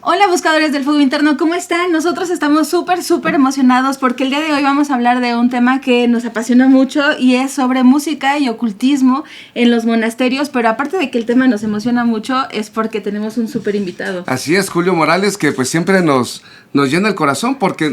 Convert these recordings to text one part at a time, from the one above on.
Hola buscadores del fuego interno, ¿cómo están? Nosotros estamos súper emocionados porque el día de hoy vamos a hablar de un tema que nos apasiona mucho y es sobre música y ocultismo en los monasterios, pero aparte de que el tema nos emociona mucho es porque tenemos un súper invitado. Así es, Julio Morales, que pues siempre nos llena el corazón porque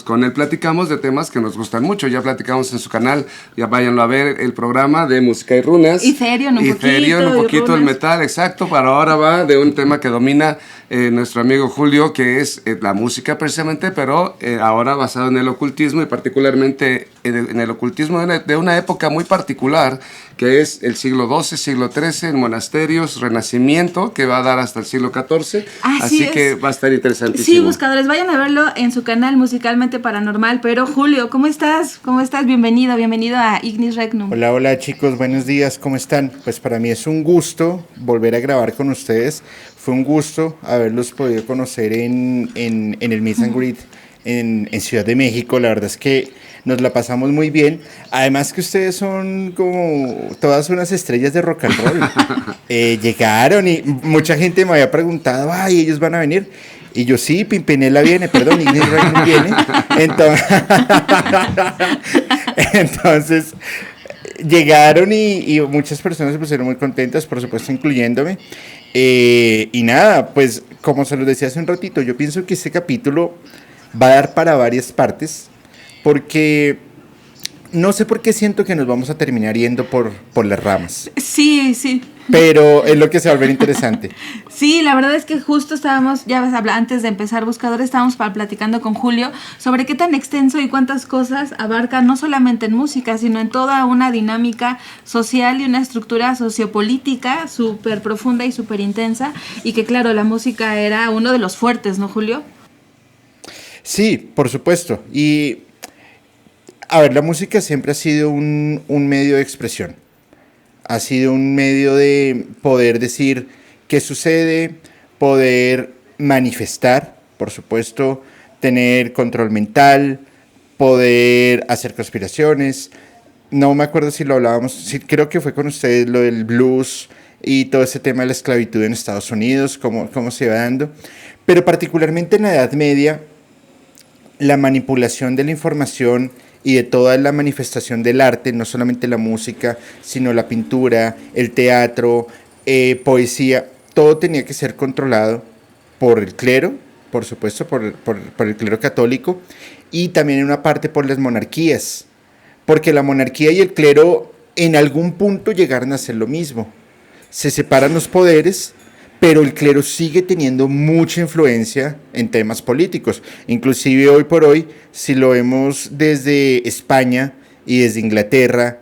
con él platicamos de temas que nos gustan mucho. Ya platicamos en su canal, ya váyanlo a ver, el programa de música y runas. Y Therion un poquito el metal, exacto, pero ahora va de un tema que domina nuestro amigo Julio, que es la música precisamente, pero ahora basado en el ocultismo y particularmente en el ocultismo de una época muy particular, que es el siglo XII, siglo XIII, en monasterios, Renacimiento, que va a dar hasta el siglo XIV. Así que va a estar interesantísimo. Sí, buscadores, vayan a verlo en su canal Musicalmente Paranormal. Pero Julio, ¿cómo estás? ¿Cómo estás? Bienvenido a Ignis Regnum. Hola chicos, buenos días, ¿cómo están? Pues para mí es un gusto volver a grabar con ustedes. Fue un gusto haberlos podido conocer en el Meet and Greet en Ciudad de México. La verdad es que nos la pasamos muy bien. Además que ustedes son como todas unas estrellas de rock and roll. Llegaron y mucha gente me había preguntado, ay, ¿ellos van a venir? Y yo, sí, Pimpinela viene, perdón, Ignis Regnum viene. Entonces llegaron y muchas personas se pusieron muy contentas, por supuesto, incluyéndome. Y nada, pues como se los decía hace un ratito, yo pienso que este capítulo va a dar para varias partes, porque no sé por qué siento que nos vamos a terminar yendo por las ramas. Sí. Pero es lo que se va a volver interesante. Sí, la verdad es que justo estábamos, antes de empezar Buscadores, estábamos platicando con Julio sobre qué tan extenso y cuántas cosas abarca, no solamente en música, sino en toda una dinámica social y una estructura sociopolítica súper profunda y súper intensa, y que claro, la música era uno de los fuertes, ¿no, Julio? Sí, por supuesto. Y a ver, la música siempre ha sido un medio de expresión. Ha sido un medio de poder decir qué sucede, poder manifestar, por supuesto, tener control mental, poder hacer conspiraciones. No me acuerdo si lo hablábamos, sí, creo que fue con ustedes lo del blues y todo ese tema de la esclavitud en Estados Unidos, cómo se va dando. Pero particularmente en la Edad Media, la manipulación de la información y de toda la manifestación del arte, no solamente la música, sino la pintura, el teatro, poesía, todo tenía que ser controlado por el clero, por supuesto, por el clero católico, y también en una parte por las monarquías, porque la monarquía y el clero en algún punto llegaron a ser lo mismo. Se separan los poderes, pero el clero sigue teniendo mucha influencia en temas políticos. Inclusive hoy por hoy, si lo vemos desde España y desde Inglaterra,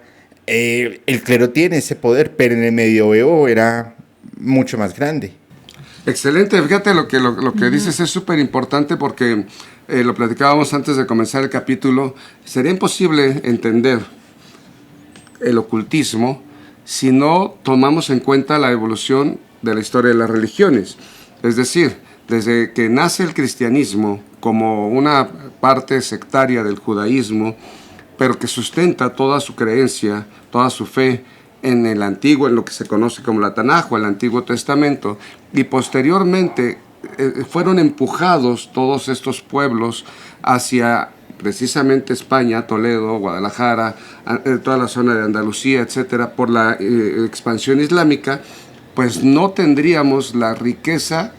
el clero tiene ese poder, pero en el medioevo era mucho más grande. Excelente, fíjate lo que dices es súper importante porque lo platicábamos antes de comenzar el capítulo. Sería imposible entender el ocultismo si no tomamos en cuenta la evolución de la historia de las religiones. Es decir, desde que nace el cristianismo como una parte sectaria del judaísmo, pero que sustenta toda su creencia, toda su fe en el antiguo, en lo que se conoce como la Tanaj o el Antiguo Testamento, y posteriormente fueron empujados todos estos pueblos hacia precisamente España, Toledo, Guadalajara, toda la zona de Andalucía, etcétera, por la expansión islámica. Pues no tendríamos la riqueza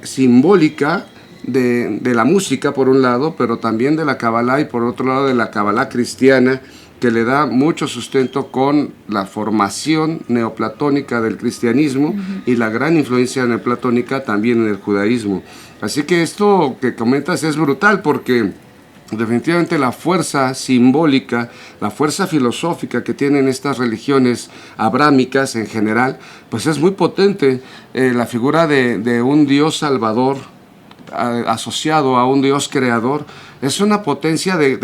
simbólica de la música por un lado, pero también de la Kabbalah y por otro lado de la Kabbalah cristiana, que le da mucho sustento con la formación neoplatónica del cristianismo y la gran influencia neoplatónica también en el judaísmo. Así que esto que comentas es brutal porque definitivamente la fuerza simbólica, la fuerza filosófica que tienen estas religiones abrámicas en general, pues es muy potente. La figura de un Dios salvador asociado a un Dios creador es una potencia de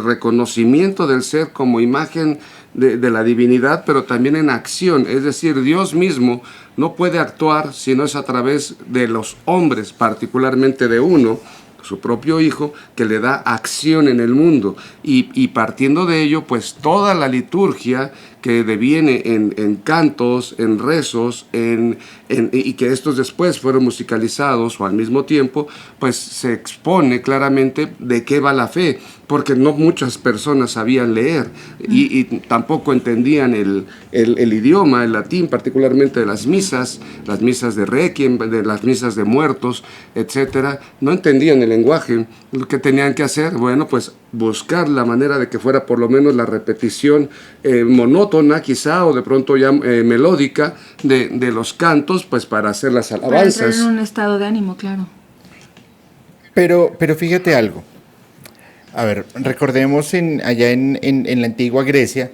reconocimiento del ser como imagen de la divinidad, pero también en acción. Es decir, Dios mismo no puede actuar si no es a través de los hombres, particularmente de uno, su propio hijo, que le da acción en el mundo. Y partiendo de ello, pues toda la liturgia que deviene en cantos, en rezos, en y que estos después fueron musicalizados o al mismo tiempo, pues se expone claramente de qué va la fe, porque no muchas personas sabían leer y tampoco entendían el idioma, el latín, particularmente de las misas de requiem, de las misas de muertos, etcétera. No entendían el lenguaje. Lo que tenían que hacer, bueno, pues buscar la manera de que fuera por lo menos la repetición monótona quizá, o de pronto ya melódica de los cantos, pues para hacer las alabanzas. Para entrar en un estado de ánimo, claro. Pero fíjate algo. A ver, recordemos allá en la antigua Grecia,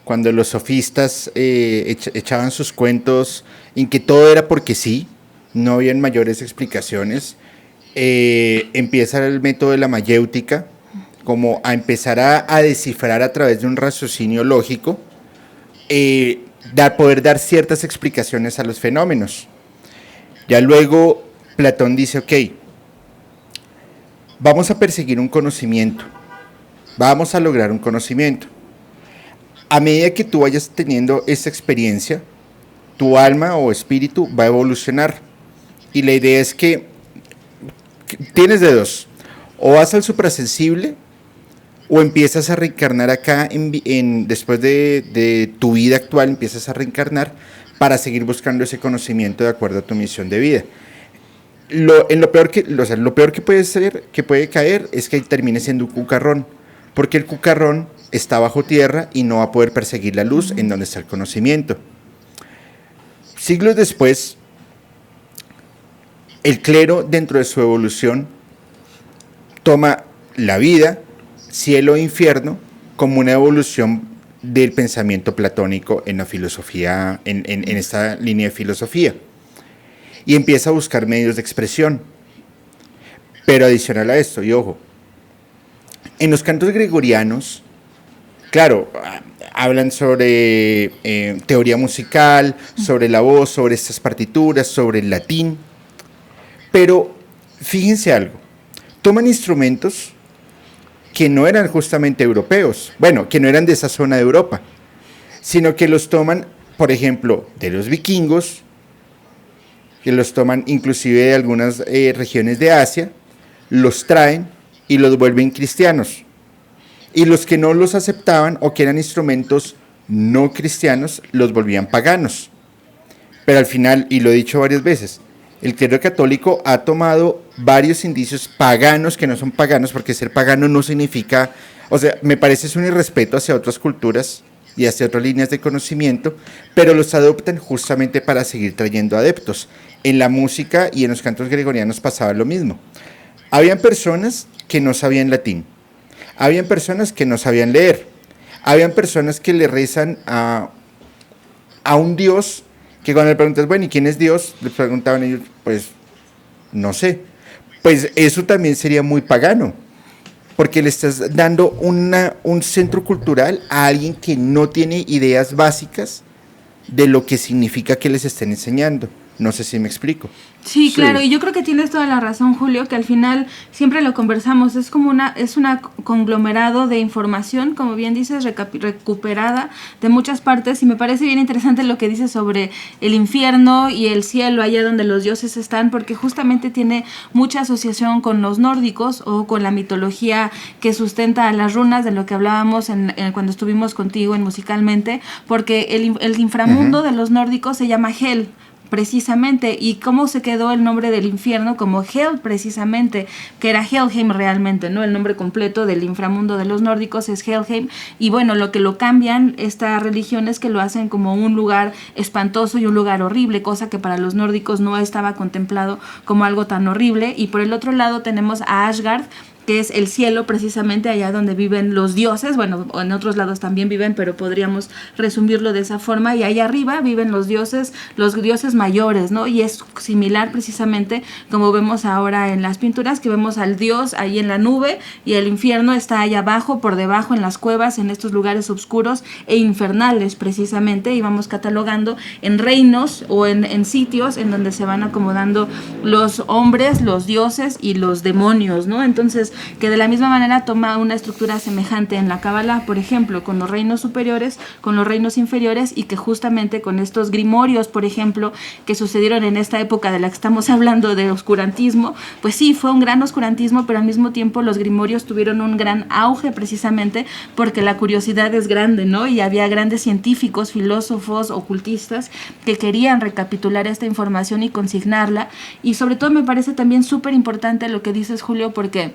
cuando los sofistas echaban sus cuentos en que todo era porque sí, no habían mayores explicaciones. Empieza el método de la mayéutica, como a empezar a descifrar a través de un raciocinio lógico, poder dar ciertas explicaciones a los fenómenos. Ya luego Platón dice, ok, vamos a perseguir un conocimiento, vamos a lograr un conocimiento. A medida que tú vayas teniendo esa experiencia, tu alma o espíritu va a evolucionar. Y la idea es que tienes de dos: o vas al suprasensible, o empiezas a reencarnar acá, después de tu vida actual, empiezas a reencarnar para seguir buscando ese conocimiento de acuerdo a tu misión de vida. Lo peor que puede caer es que termine siendo un cucarrón, porque el cucarrón está bajo tierra y no va a poder perseguir la luz en donde está el conocimiento. Siglos después, el clero, dentro de su evolución, toma la vida, cielo e infierno como una evolución del pensamiento platónico en la filosofía, en esta línea de filosofía, y empieza a buscar medios de expresión. Pero adicional a esto, y ojo, en los cantos gregorianos, claro, hablan sobre teoría musical, sobre la voz, sobre estas partituras, sobre el latín, pero fíjense algo, toman instrumentos que no eran justamente europeos, bueno, que no eran de esa zona de Europa, sino que los toman, por ejemplo, de los vikingos, que los toman inclusive de algunas regiones de Asia, los traen y los vuelven cristianos. Y los que no los aceptaban o que eran instrumentos no cristianos, los volvían paganos. Pero al final, y lo he dicho varias veces, el clero católico ha tomado varios indicios paganos que no son paganos, porque ser pagano no significa, o sea, me parece es un irrespeto hacia otras culturas y hacia otras líneas de conocimiento, pero los adoptan justamente para seguir trayendo adeptos. En la música y en los cantos gregorianos pasaba lo mismo. Habían personas que no sabían latín, habían personas que no sabían leer, habían personas que le rezan a un dios que cuando le preguntas, bueno, ¿y quién es Dios? Le preguntaban ellos, pues, no sé. Pues eso también sería muy pagano, porque le estás dando un centro cultural a alguien que no tiene ideas básicas de lo que significa que les estén enseñando. No sé si me explico. Sí, claro, y yo creo que tienes toda la razón, Julio, que al final siempre lo conversamos, es como una conglomerado de información, como bien dices, recuperada de muchas partes, y me parece bien interesante lo que dices sobre el infierno y el cielo, allá donde los dioses están, porque justamente tiene mucha asociación con los nórdicos o con la mitología que sustenta a las runas, de lo que hablábamos cuando estuvimos contigo en Musicalmente, porque el inframundo de los nórdicos se llama Hel, precisamente, y cómo se quedó el nombre del infierno como Hel, precisamente, que era Helheim realmente, ¿no? El nombre completo del inframundo de los nórdicos es Helheim, y bueno, lo que lo cambian esta religión es que lo hacen como un lugar espantoso y un lugar horrible, cosa que para los nórdicos no estaba contemplado como algo tan horrible. Y por el otro lado tenemos a Asgard, que es el cielo, precisamente allá donde viven los dioses, bueno, en otros lados también viven, pero podríamos resumirlo de esa forma, y allá arriba viven los dioses mayores, ¿no? Y es similar precisamente como vemos ahora en las pinturas, que vemos al dios ahí en la nube, y el infierno está allá abajo, por debajo, en las cuevas, en estos lugares oscuros e infernales, precisamente, y vamos catalogando en reinos o en sitios en donde se van acomodando los hombres, los dioses y los demonios, ¿no? Entonces, que de la misma manera toma una estructura semejante en la Cábala, por ejemplo, con los reinos superiores, con los reinos inferiores, y que justamente con estos grimorios, por ejemplo, que sucedieron en esta época de la que estamos hablando de oscurantismo, pues sí, fue un gran oscurantismo, pero al mismo tiempo los grimorios tuvieron un gran auge precisamente porque la curiosidad es grande, ¿no? Y había grandes científicos, filósofos, ocultistas que querían recapitular esta información y consignarla. Y sobre todo me parece también súper importante lo que dices, Julio, porque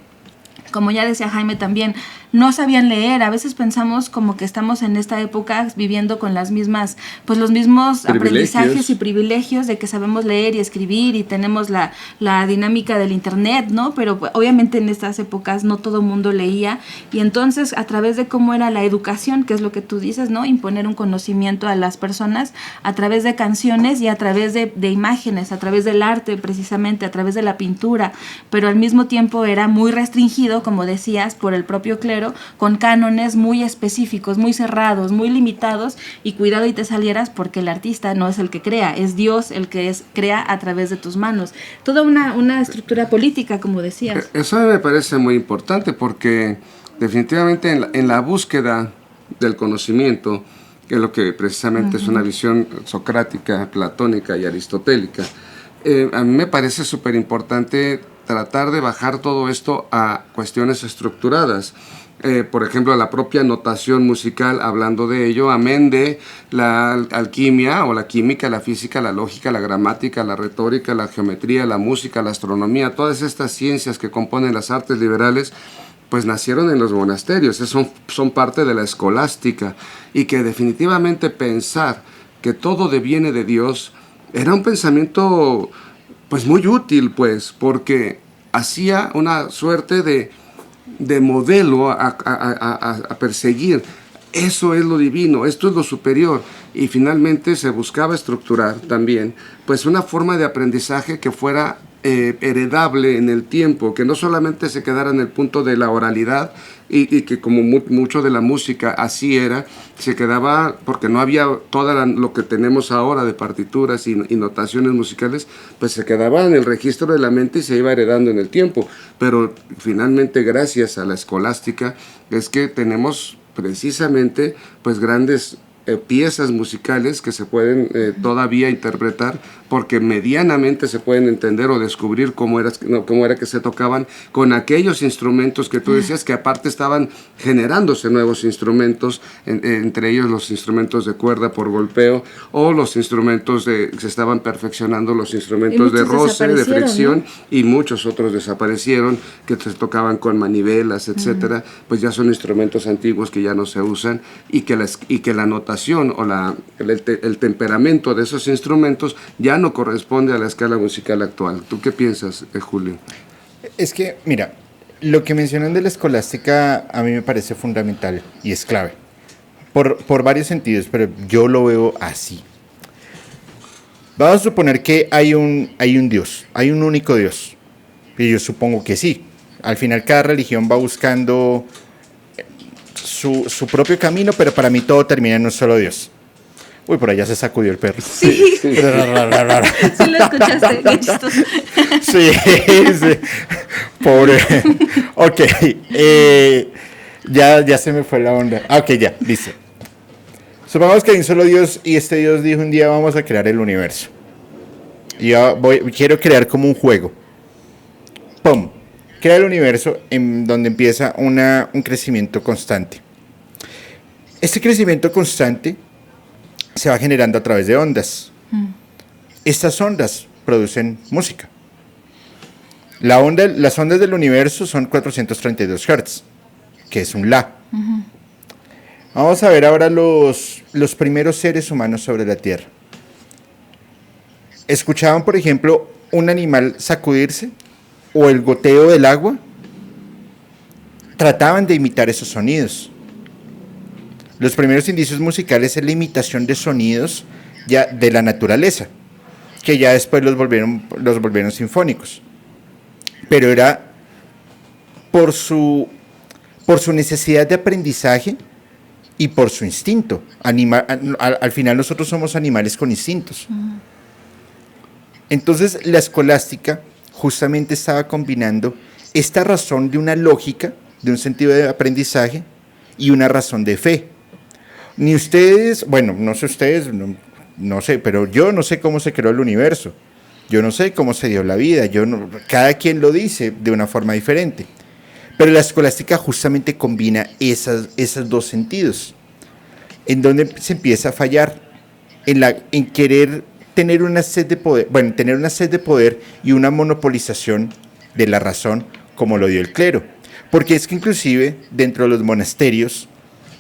como ya decía Jaime también, no sabían leer. A veces pensamos como que estamos en esta época viviendo con las mismas, pues los mismos aprendizajes y privilegios de que sabemos leer y escribir y tenemos la dinámica del internet, ¿no? Pero pues, obviamente en estas épocas no todo el mundo leía, y entonces a través de cómo era la educación, que es lo que tú dices, ¿no? Imponer un conocimiento a las personas a través de canciones y a través de imágenes, a través del arte precisamente, a través de la pintura, pero al mismo tiempo era muy restringido, como decías, por el propio clero, con cánones muy específicos, muy cerrados, muy limitados, y cuidado y te salieras porque el artista no es el que crea, es Dios el que crea a través de tus manos. Toda una estructura política, como decías. Eso me parece muy importante porque definitivamente en la búsqueda del conocimiento, que es lo que precisamente es una visión socrática, platónica y aristotélica, a mí me parece súper importante tratar de bajar todo esto a cuestiones estructuradas. Por ejemplo, la propia notación musical, hablando de ello, amén de la alquimia o la química, la física, la lógica, la gramática, la retórica, la geometría, la música, la astronomía, todas estas ciencias que componen las artes liberales, pues nacieron en los monasterios, son parte de la escolástica, y que definitivamente pensar que todo deviene de Dios era un pensamiento pues muy útil, pues, porque hacía una suerte de modelo a perseguir. Eso es lo divino, esto es lo superior, y finalmente se buscaba estructurar también pues una forma de aprendizaje que fuera heredable en el tiempo, que no solamente se quedara en el punto de la oralidad, y que como mucho de la música así era, se quedaba, porque no había lo que tenemos ahora de partituras y notaciones musicales, pues se quedaba en el registro de la mente y se iba heredando en el tiempo. Pero finalmente, gracias a la escolástica, es que tenemos precisamente pues grandes piezas musicales que se pueden todavía interpretar, porque medianamente se pueden entender o descubrir cómo era que se tocaban con aquellos instrumentos que tú decías, que aparte estaban generándose nuevos instrumentos, entre ellos los instrumentos de cuerda por golpeo, o los instrumentos se estaban perfeccionando los instrumentos de roce, de fricción, ¿no? Y muchos otros desaparecieron, que se tocaban con manivelas, etcétera. Pues ya son instrumentos antiguos que ya no se usan, y que la notación o el temperamento de esos instrumentos ya no corresponde a la escala musical actual. ¿Tú qué piensas, Julio? Es que, mira, lo que mencionan de la escolástica a mí me parece fundamental y es clave, por varios sentidos, pero yo lo veo así. Vamos a suponer que hay un Dios, hay un único Dios, y yo supongo que sí. Al final cada religión va buscando su propio camino, pero para mí todo termina en un solo Dios. Uy, por allá se sacudió el perro. Sí. Sí lo escuchaste, qué chistoso. Sí. Pobre. Ok. Ya se me fue la onda. Ok, ya, dice. Supongamos que hay un solo Dios y este Dios dijo un día vamos a crear el universo. Y yo quiero crear como un juego. ¡Pum! Crea el universo en donde empieza un crecimiento constante. Este crecimiento constante se va generando a través de ondas. Estas ondas producen música. Las ondas del universo son 432 Hz, que es un La. Vamos a ver ahora los primeros seres humanos sobre la Tierra. ¿Escuchaban, por ejemplo, un animal sacudirse o el goteo del agua? Trataban de imitar esos sonidos. Los primeros indicios musicales es la imitación de sonidos ya de la naturaleza, que ya después los volvieron sinfónicos. Pero era por su necesidad de aprendizaje y por su instinto. Al final nosotros somos animales con instintos. Entonces la escolástica justamente estaba combinando esta razón de una lógica, de un sentido de aprendizaje y una razón de fe. Ni ustedes, bueno, no sé ustedes, no sé, pero yo no sé cómo se creó el universo. Yo no sé cómo se dio la vida. Cada quien lo dice de una forma diferente. Pero la escolástica justamente combina esos dos sentidos. En donde se empieza a fallar en querer tener una sed de poder, tener una sed de poder y una monopolización de la razón como lo dio el clero. Porque es que inclusive dentro de los monasterios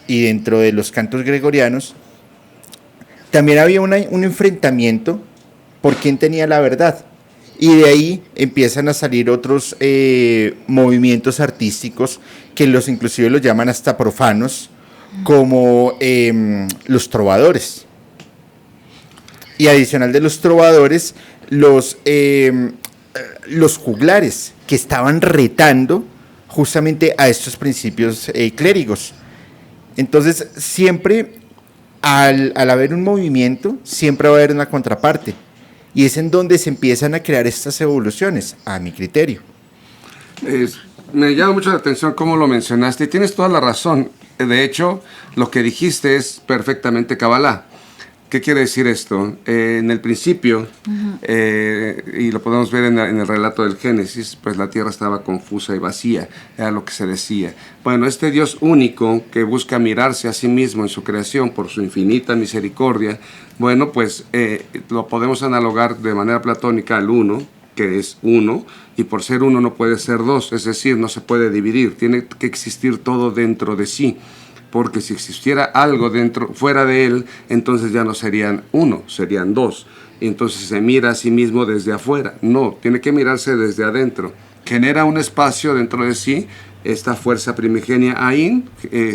y dentro de los cantos gregorianos también había un enfrentamiento por quién tenía la verdad. Y de ahí empiezan a salir otros movimientos artísticos que inclusive los llaman hasta profanos, como los trovadores. Y adicional de los trovadores, los juglares, que estaban retando justamente a estos principios clérigos. Entonces, siempre, al haber un movimiento, siempre va a haber una contraparte. Y es en donde se empiezan a crear estas evoluciones, a mi criterio. Me llama mucho la atención cómo lo mencionaste y tienes toda la razón. De hecho, lo que dijiste es perfectamente Kabbalah. ¿Qué quiere decir esto? En el principio, y lo podemos ver en el relato del Génesis, pues la tierra estaba confusa y vacía, era lo que se decía. Bueno, este Dios único que busca mirarse a sí mismo en su creación por su infinita misericordia, bueno, pues lo podemos analogar de manera platónica al uno, que es uno, y por ser uno no puede ser dos, es decir, no se puede dividir, tiene que existir todo dentro de sí. Porque si existiera algo fuera de él, entonces ya no serían uno, serían dos. Y entonces se mira a sí mismo desde afuera. No, tiene que mirarse desde adentro. Genera un espacio dentro de sí, esta fuerza primigenia Ain,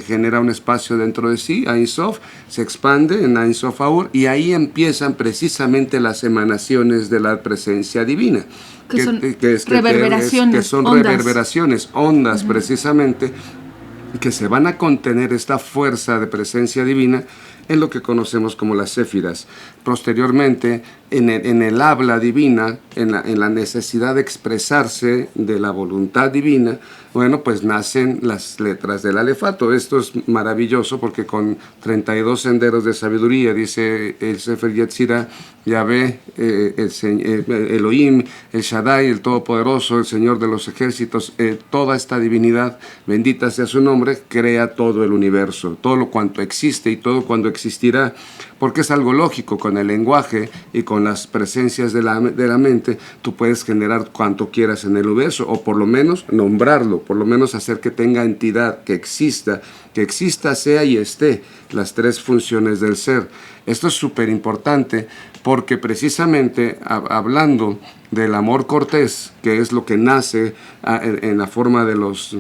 genera un espacio dentro de sí, Ain Sof, se expande en Ain Sof Aur, y ahí empiezan precisamente las emanaciones de la presencia divina. Que son reverberaciones, que son ondas. Reverberaciones, ondas precisamente, que se van a contener esta fuerza de presencia divina en lo que conocemos como las séfiras. Posteriormente, en el habla divina, en la necesidad de expresarse de la voluntad divina, bueno, pues nacen las letras del alefato. Esto es maravilloso porque con 32 senderos de sabiduría, dice el Sefer Yetzirah, Yahvé, Elohim, el Shaddai, el Todopoderoso, el Señor de los ejércitos, toda esta divinidad, bendita sea su nombre, crea todo el universo, todo lo cuanto existe y todo cuando existirá, porque es algo lógico. Con el lenguaje y con las presencias de la mente, tú puedes generar cuanto quieras en el universo, o por lo menos nombrarlo, por lo menos hacer que tenga entidad, que exista, sea y esté, las tres funciones del ser. Esto es súper importante porque precisamente hablando del amor cortés, que es lo que nace en la forma de los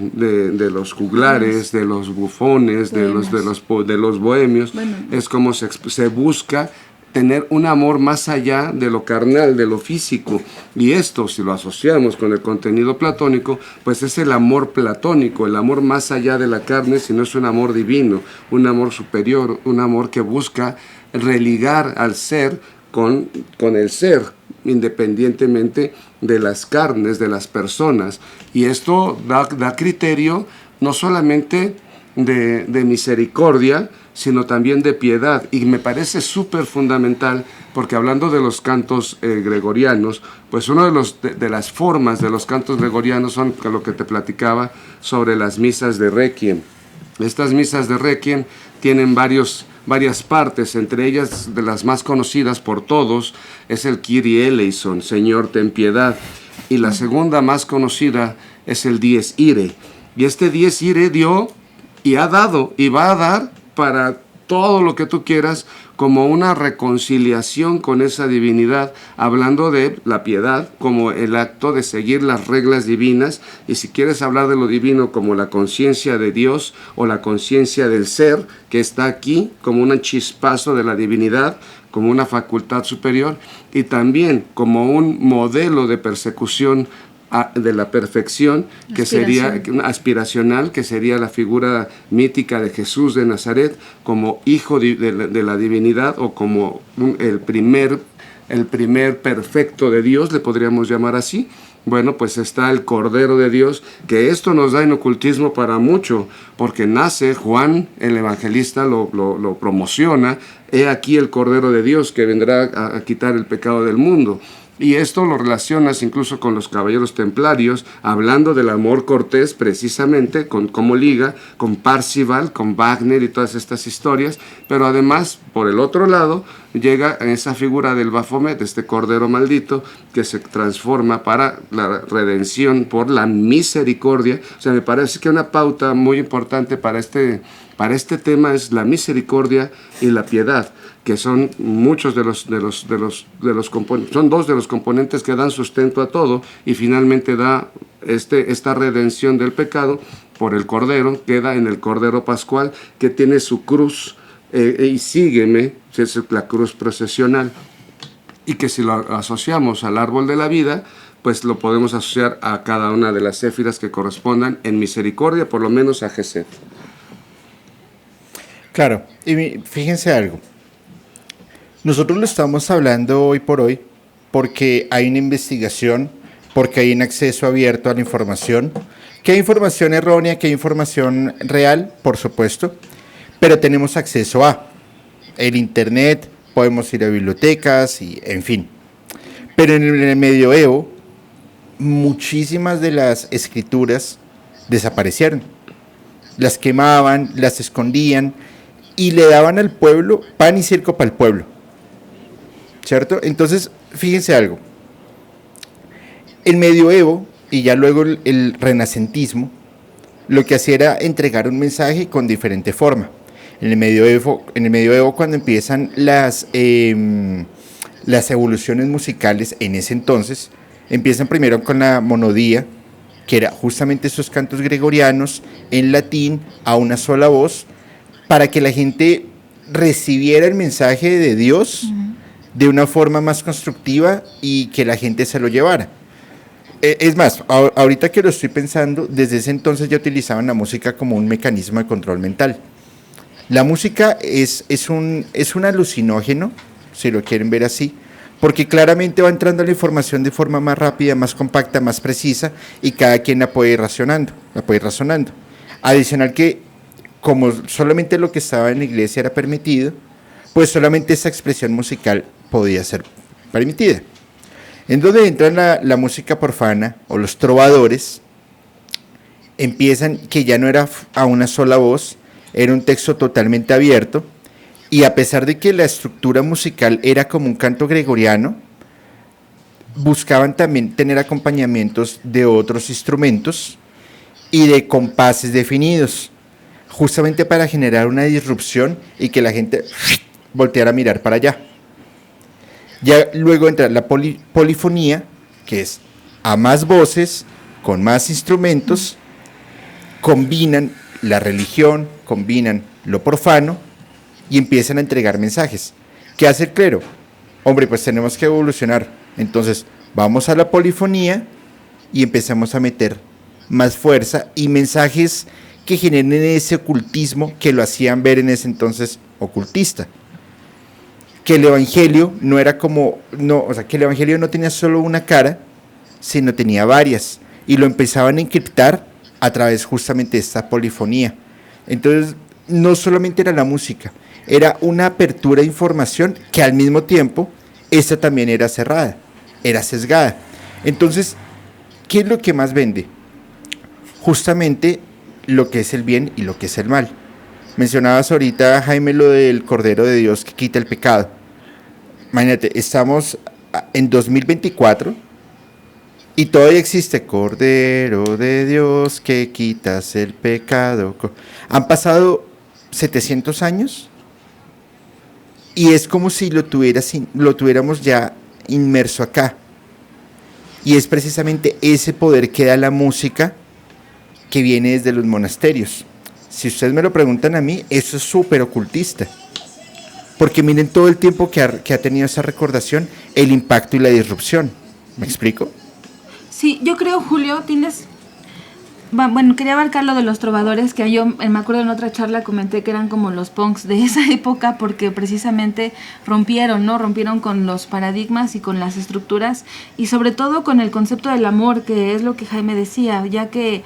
juglares, de los bufones, de los bohemios, bueno, es como se busca tener un amor más allá de lo carnal, de lo físico. Y esto, si lo asociamos con el contenido platónico, pues es el amor platónico, el amor más allá de la carne, sino es un amor divino, un amor superior, un amor que busca religar al ser con el ser, independientemente de las carnes, de las personas. Y esto da criterio no solamente de misericordia, sino también de piedad, y me parece súper fundamental, porque hablando de los cantos gregorianos, pues una de las formas de los cantos gregorianos son lo que te platicaba sobre las misas de Requiem. Estas misas de Requiem tienen varias partes, entre ellas de las más conocidas por todos es el Kyrie eleison, Señor ten piedad, y la segunda más conocida es el Dies Irae, y este Dies Irae dio y ha dado y va a dar para todo lo que tú quieras, como una reconciliación con esa divinidad, hablando de la piedad como el acto de seguir las reglas divinas, y si quieres hablar de lo divino como la conciencia de Dios o la conciencia del ser que está aquí como un chispazo de la divinidad, como una facultad superior, y también como un modelo de persecución de la perfección, que sería aspiracional, que sería la figura mítica de Jesús de Nazaret como hijo de la divinidad, o como el primer el primer perfecto de Dios, le podríamos llamar así. Bueno, pues está el Cordero de Dios, que esto nos da en ocultismo para mucho, porque nace Juan, el evangelista, lo promociona, he aquí el Cordero de Dios que vendrá a quitar el pecado del mundo. Y esto lo relacionas incluso con los caballeros templarios, hablando del amor cortés precisamente, con cómo liga con Parzival, con Wagner y todas estas historias, pero además, por el otro lado, llega esa figura del Baphomet, este cordero maldito, que se transforma para la redención por la misericordia. O sea, me parece que una pauta muy importante para este tema es la misericordia y la piedad, que son muchos de los componentes, son dos de los componentes que dan sustento a todo, y finalmente da esta redención del pecado por el Cordero, queda en el Cordero Pascual, que tiene su cruz, y sígueme, es la cruz procesional, y que si lo asociamos al árbol de la vida, pues lo podemos asociar a cada una de las céfiras que correspondan en misericordia, por lo menos a Gesed. Claro, y fíjense algo. Nosotros lo estamos hablando hoy por hoy porque hay una investigación, porque hay un acceso abierto a la información, que hay información errónea, que hay información real, por supuesto, pero tenemos acceso a el internet, podemos ir a bibliotecas y en fin. Pero en el medioevo, muchísimas de las escrituras desaparecieron. Las quemaban, las escondían y le daban al pueblo pan y circo para el pueblo. ¿Cierto? Entonces, fíjense algo. El medioevo y ya luego el renacentismo, lo que hacía era entregar un mensaje con diferente forma. En el medioevo cuando empiezan las evoluciones musicales en ese entonces, empiezan primero con la monodía, que era justamente esos cantos gregorianos en latín a una sola voz, para que la gente recibiera el mensaje de Dios de una forma más constructiva y que la gente se lo llevara. Es más, ahorita que lo estoy pensando, desde ese entonces ya utilizaban la música como un mecanismo de control mental. La música es un alucinógeno, si lo quieren ver así, porque claramente va entrando la información de forma más rápida, más compacta, más precisa, y cada quien la puede ir razonando. Adicional que, como solamente lo que estaba en la iglesia era permitido, pues solamente esa expresión musical podía ser permitida. En donde entra la música profana o los trovadores, empiezan que ya no era a una sola voz, era un texto totalmente abierto, y a pesar de que la estructura musical era como un canto gregoriano, buscaban también tener acompañamientos de otros instrumentos y de compases definidos, justamente para generar una disrupción y que la gente volteara a mirar para allá. Ya luego entra la polifonía, que es a más voces, con más instrumentos, combinan la religión, combinan lo profano y empiezan a entregar mensajes. ¿Qué hace el clero? Hombre, pues tenemos que evolucionar. Entonces, vamos a la polifonía y empezamos a meter más fuerza y mensajes que generen ese ocultismo que lo hacían ver en ese entonces ocultista. Que el evangelio no era que el evangelio no tenía solo una cara, sino tenía varias, y lo empezaban a encriptar a través justamente de esta polifonía. Entonces, no solamente era la música, era una apertura de información que al mismo tiempo, esta también era cerrada, era sesgada. Entonces, ¿qué es lo que más vende? Justamente lo que es el bien y lo que es el mal. Mencionabas ahorita, Jaime, lo del Cordero de Dios que quita el pecado. Imagínate, estamos en 2024 y todavía existe Cordero de Dios que quitas el pecado. Han pasado 700 años y es como si lo tuviéramos ya inmerso acá. Y es precisamente ese poder que da la música que viene desde los monasterios. Si ustedes me lo preguntan a mí, eso es súper ocultista. Porque miren todo el tiempo que ha tenido esa recordación, el impacto y la disrupción. ¿Me explico? Sí, yo creo, Julio, bueno, quería abarcar lo de los trovadores, que yo me acuerdo en otra charla comenté que eran como los punks de esa época, porque precisamente rompieron, ¿no? Rompieron con los paradigmas y con las estructuras, y sobre todo con el concepto del amor, que es lo que Jaime decía, ya que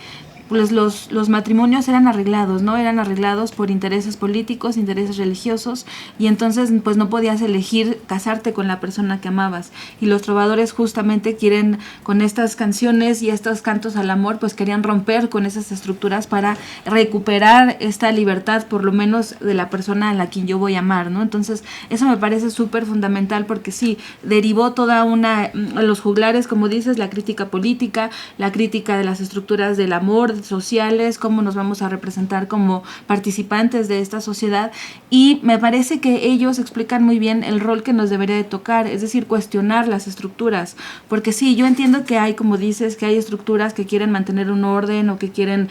pues los matrimonios eran arreglados, ¿no? Eran arreglados por intereses políticos, intereses religiosos, y entonces pues no podías elegir casarte con la persona que amabas. Y los trovadores justamente quieren, con estas canciones y estos cantos al amor, pues querían romper con esas estructuras para recuperar esta libertad, por lo menos de la persona a la quien yo voy a amar, ¿no? Entonces eso me parece súper fundamental, porque sí, derivó toda los juglares, como dices, la crítica política, la crítica de las estructuras del amor, sociales, cómo nos vamos a representar como participantes de esta sociedad, y me parece que ellos explican muy bien el rol que nos debería de tocar, es decir, cuestionar las estructuras, porque sí, yo entiendo que hay, como dices, que hay estructuras que quieren mantener un orden o que quieren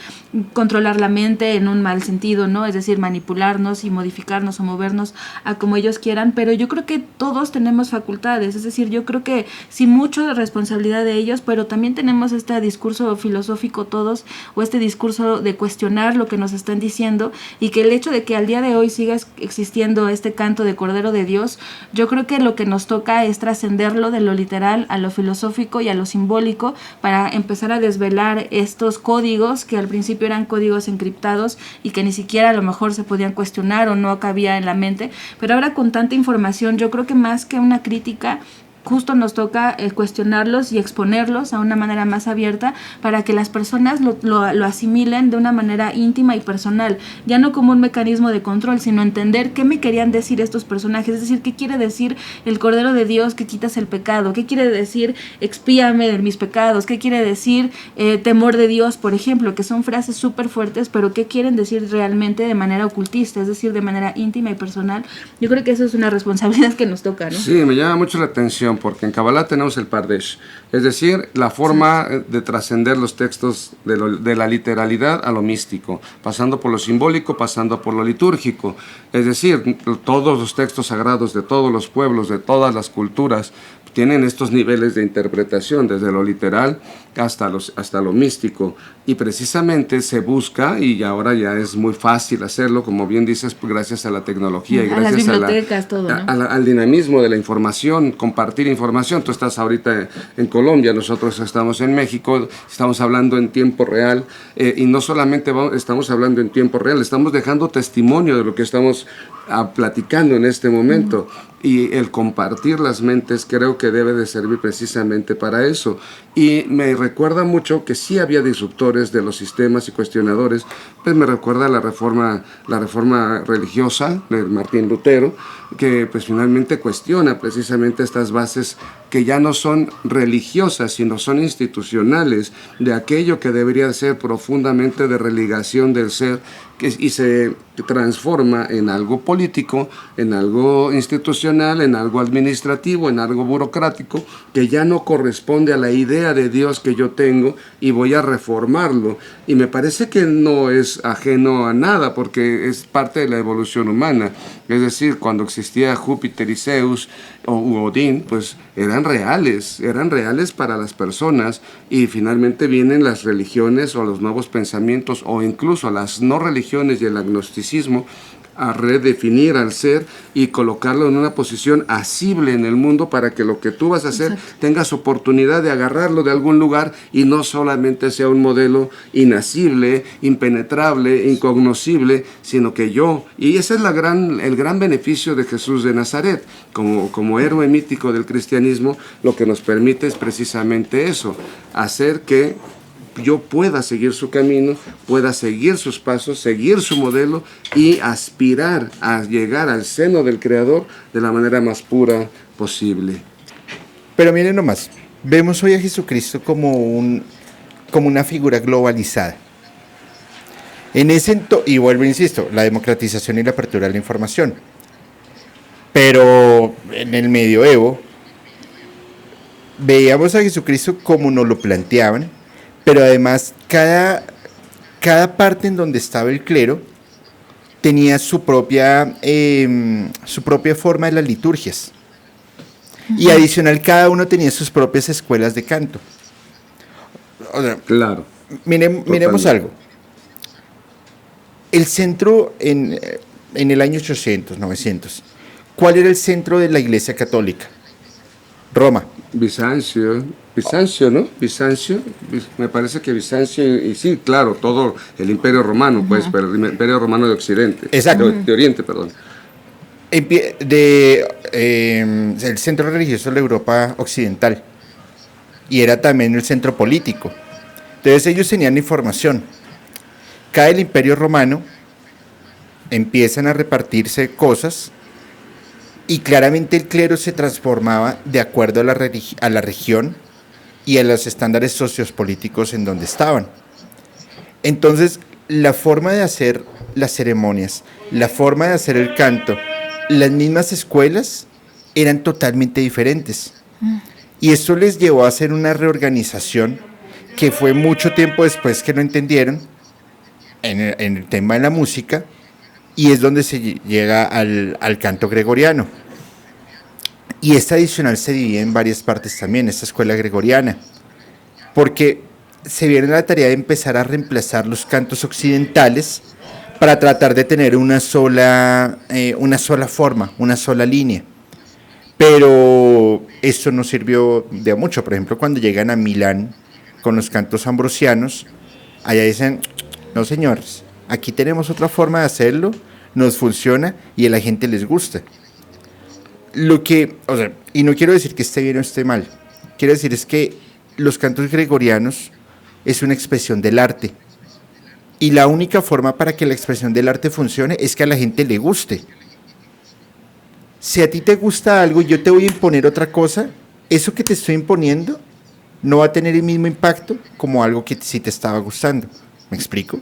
controlar la mente en un mal sentido, ¿no? Es decir, manipularnos y modificarnos o movernos a como ellos quieran, pero yo creo que todos tenemos facultades, es decir, yo creo que sí, mucho de responsabilidad de ellos, pero también tenemos este discurso filosófico todos, o este discurso de cuestionar lo que nos están diciendo, y que el hecho de que al día de hoy siga existiendo este canto de Cordero de Dios, yo creo que lo que nos toca es trascenderlo de lo literal a lo filosófico y a lo simbólico, para empezar a desvelar estos códigos que al principio eran códigos encriptados y que ni siquiera a lo mejor se podían cuestionar o no cabía en la mente, pero ahora con tanta información yo creo que más que una crítica, justo nos toca cuestionarlos y exponerlos a una manera más abierta, para que las personas lo asimilen de una manera íntima y personal, ya no como un mecanismo de control, sino entender qué me querían decir estos personajes, es decir, qué quiere decir el Cordero de Dios que quitas el pecado, qué quiere decir expíame de mis pecados, qué quiere decir temor de Dios, por ejemplo, que son frases súper fuertes, pero qué quieren decir realmente de manera ocultista, es decir, de manera íntima y personal. Yo creo que eso es una responsabilidad que nos toca, ¿no? Sí, me llama mucho la atención, porque en Kabbalah tenemos el Pardesh, es decir, la forma de trascender los textos de la literalidad a lo místico, pasando por lo simbólico, pasando por lo litúrgico. Es decir, todos los textos sagrados de todos los pueblos, de todas las culturas, tienen estos niveles de interpretación, desde lo literal hasta lo místico, y precisamente se busca, y ahora ya es muy fácil hacerlo, como bien dices, gracias a la tecnología y gracias las bibliotecas, todo, ¿no? al dinamismo de la información, compartir información. Tú estás ahorita en Colombia, nosotros estamos en México, estamos hablando en tiempo real, y no solamente estamos hablando en tiempo real, estamos dejando testimonio de lo que estamos platicando en este momento. Y el compartir las mentes creo que debe de servir precisamente para eso. Y me recuerda mucho que sí había disruptores de los sistemas y cuestionadores, pues me recuerda la reforma religiosa de Martín Lutero, que pues finalmente cuestiona precisamente estas bases que ya no son religiosas, sino son institucionales, de aquello que debería ser profundamente de religación del ser, y se transforma en algo político, en algo institucional, en algo administrativo, en algo burocrático, que ya no corresponde a la idea de Dios que yo tengo, y voy a reformarlo. Y me parece que no es ajeno a nada, porque es parte de la evolución humana. Es decir, cuando existía Júpiter y Zeus u Odín, pues eran reales para las personas, y finalmente vienen las religiones o los nuevos pensamientos, o incluso las no religiones y el agnosticismo, a redefinir al ser y colocarlo en una posición asible en el mundo, para que lo que tú vas a hacer Exacto. tengas oportunidad de agarrarlo de algún lugar, y no solamente sea un modelo inasible, impenetrable, incognoscible, sino que yo, y ese es el gran beneficio de Jesús de Nazaret, como héroe mítico del cristianismo. Lo que nos permite es precisamente eso, hacer que yo pueda seguir su camino, pueda seguir sus pasos, seguir su modelo, y aspirar a llegar al seno del Creador de la manera más pura posible. Pero miren nomás, vemos hoy a Jesucristo como una figura globalizada. Y vuelvo, insisto, la democratización y la apertura de la información. Pero en el medioevo veíamos a Jesucristo como nos lo planteaban, pero además cada parte en donde estaba el clero tenía su propia forma de las liturgias. Y adicional, cada uno tenía sus propias escuelas de canto. O sea, Claro. Miremos algo. El centro en el año 800, 900, ¿cuál era el centro de la Iglesia Católica? Roma. Bizancio, ¿no? Me parece que Bizancio, y sí, claro, todo el Imperio Romano, pues, pero el Imperio Romano de Occidente. Exacto. De Oriente, perdón. El centro religioso de la Europa occidental, y era también el centro político. Entonces ellos tenían información. Cae el Imperio Romano, empiezan a repartirse cosas, y claramente el clero se transformaba de acuerdo a la región y a los estándares sociopolíticos en donde estaban. Entonces, la forma de hacer las ceremonias, la forma de hacer el canto, las mismas escuelas eran totalmente diferentes. Y esto les llevó a hacer una reorganización que fue mucho tiempo después que lo entendieron en el tema de la música, y es donde se llega al canto gregoriano. Y esta adicional se divide en varias partes también, esta escuela gregoriana, porque se viene la tarea de empezar a reemplazar los cantos occidentales para tratar de tener una sola forma, una sola línea. Pero esto no sirvió de mucho. Por ejemplo, cuando llegan a Milán con los cantos ambrosianos, allá dicen, no señores, aquí tenemos otra forma de hacerlo, nos funciona y a la gente les gusta. Y no quiero decir que esté bien o esté mal, quiero decir es que los cantos gregorianos es una expresión del arte. Y la única forma para que la expresión del arte funcione es que a la gente le guste. Si a ti te gusta algo y yo te voy a imponer otra cosa, eso que te estoy imponiendo no va a tener el mismo impacto como algo que sí te estaba gustando. ¿Me explico?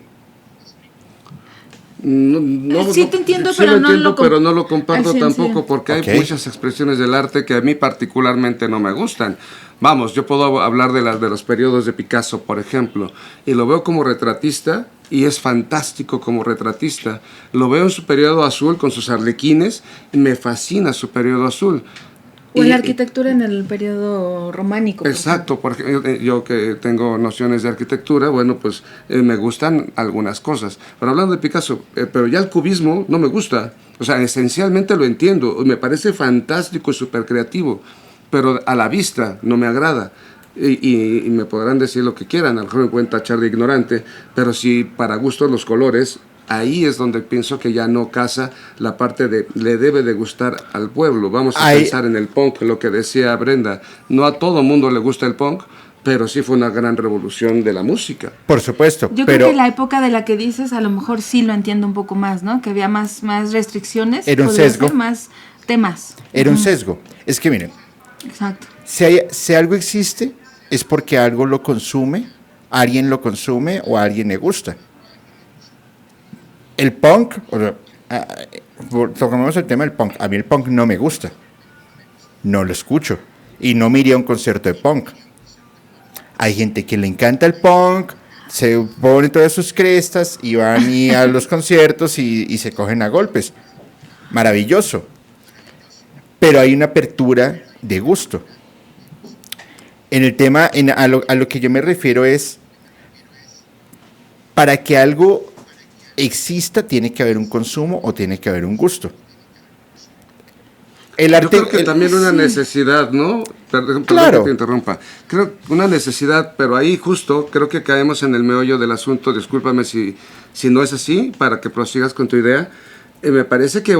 Sí te entiendo, sí pero pero no lo comparto tampoco, sí. porque Okay. hay muchas expresiones del arte que a mí particularmente no me gustan. Vamos, yo puedo hablar de los periodos de Picasso, por ejemplo, y lo veo como retratista, y es fantástico como retratista. Lo veo en su periodo azul con sus arlequines, y me fascina su periodo azul. O la arquitectura en el periodo románico. Exacto, porque yo que tengo nociones de arquitectura, bueno, pues me gustan algunas cosas. Pero hablando de Picasso, pero ya el cubismo no me gusta. O sea, esencialmente lo entiendo, me parece fantástico y súper creativo, pero a la vista no me agrada. Y me podrán decir lo que quieran, a lo mejor me pueden tachar de ignorante, pero si para gustos los colores, ahí es donde pienso que ya no casa la parte de le debe de gustar al pueblo. Vamos a pensar en el punk, lo que decía Brenda. No a todo mundo le gusta el punk, pero sí fue una gran revolución de la música. Por supuesto. Yo creo que la época de la que dices, a lo mejor sí lo entiendo un poco más, ¿no? Que había más restricciones. Era un sesgo. Más temas. Era un sesgo. Es que miren. Exacto. Si algo existe, es porque algo lo consume, alguien lo consume o a alguien le gusta. El punk, tocamos el tema del punk. A mí el punk no me gusta. No lo escucho. Y no me iría a un concierto de punk. Hay gente que le encanta el punk, se pone todas sus crestas y van a los conciertos y se cogen a golpes. Maravilloso. Pero hay una apertura de gusto. En el tema, a lo que yo me refiero es, para que algo exista, tiene que haber un consumo o tiene que haber un gusto. El arte, yo creo que también una necesidad, ¿no? Perdón claro. que te interrumpa. Creo una necesidad, pero ahí justo creo que caemos en el meollo del asunto. Discúlpame si no es así, para que prosigas con tu idea. Me parece que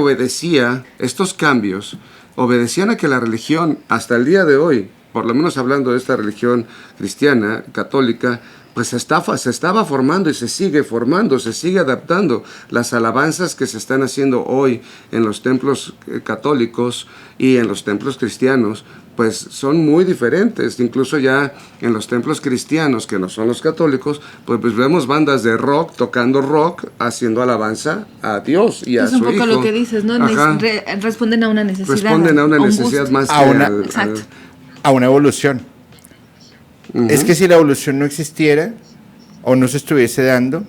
estos cambios obedecían a que la religión, hasta el día de hoy, por lo menos hablando de esta religión cristiana, católica, pues se estaba formando y se sigue formando, se sigue adaptando. Las alabanzas que se están haciendo hoy en los templos católicos y en los templos cristianos, pues son muy diferentes. Incluso ya en los templos cristianos, que no son los católicos, pues vemos bandas de rock tocando rock, haciendo alabanza a Dios y a su Hijo. Es un poco lo que dices, ¿no? Responden a una necesidad. Responden a una necesidad más que a una evolución. Uh-huh. Es que si la evolución no existiera o no se estuviese dando,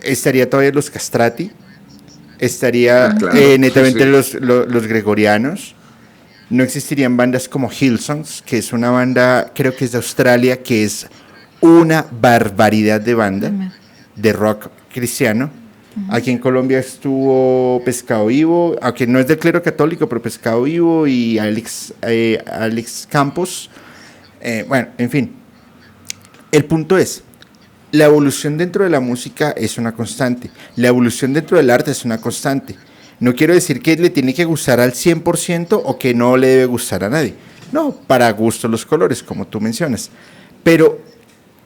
estaría todavía los castrati, estaría netamente sí. los gregorianos, no existirían bandas como Hillsongs, que es una banda, creo que es de Australia, que es una barbaridad de banda de rock cristiano. Aquí en Colombia estuvo Pescado Vivo, aunque no es del clero católico, pero Pescado Vivo y Alex Campos. Bueno, en fin. El punto es, la evolución dentro de la música es una constante. La evolución dentro del arte es una constante. No quiero decir que le tiene que gustar al 100% o que no le debe gustar a nadie. No, para gusto los colores, como tú mencionas. Pero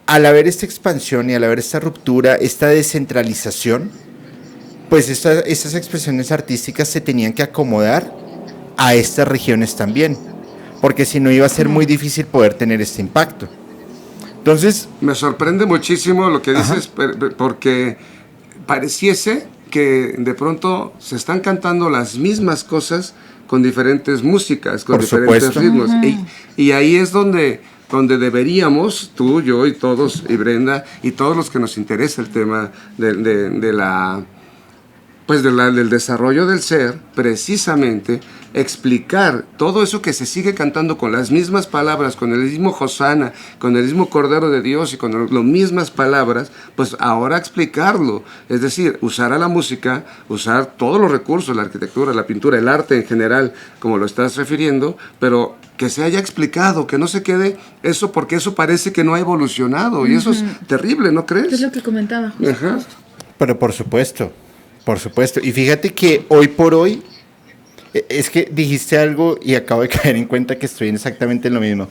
al haber esta expansión y al haber esta ruptura, esta descentralización, pues estas expresiones artísticas se tenían que acomodar a estas regiones también, porque si no iba a ser muy difícil poder tener este impacto. Entonces, me sorprende muchísimo lo que dices, porque pareciese que de pronto se están cantando las mismas cosas con diferentes músicas, con diferentes ritmos. Y ahí es donde deberíamos, tú, yo y todos, y Brenda, y todos los que nos interesa el tema del desarrollo del ser, precisamente explicar todo eso que se sigue cantando con las mismas palabras, con el mismo Hosana, con el mismo Cordero de Dios y con las mismas palabras, pues ahora explicarlo, es decir, usar a la música, usar todos los recursos, la arquitectura, la pintura, el arte en general, como lo estás refiriendo, pero que se haya explicado, que no se quede eso, porque eso parece que no ha evolucionado, y eso es terrible, ¿no crees? Es lo que comentaba. Ajá. pero por supuesto. Y fíjate que hoy por hoy, es que dijiste algo y acabo de caer en cuenta que estoy exactamente en lo mismo.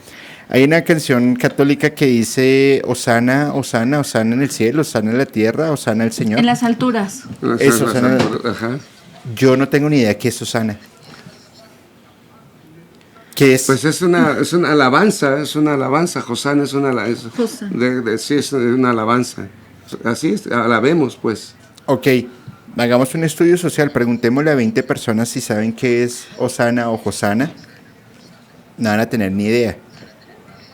Hay una canción católica que dice Hosana, Hosana, Hosana en el cielo, Hosana en la tierra, Hosana el Señor. En las alturas. Eso, Hosana. Ajá. Yo no tengo ni idea qué es Hosana. ¿Qué es? Pues es una alabanza, Hosana es una alabanza. Sí, es una alabanza. Así es, alabemos pues. Ok, hagamos un estudio social, preguntémosle a 20 personas si saben qué es Hosana o Hosana. No van a tener ni idea.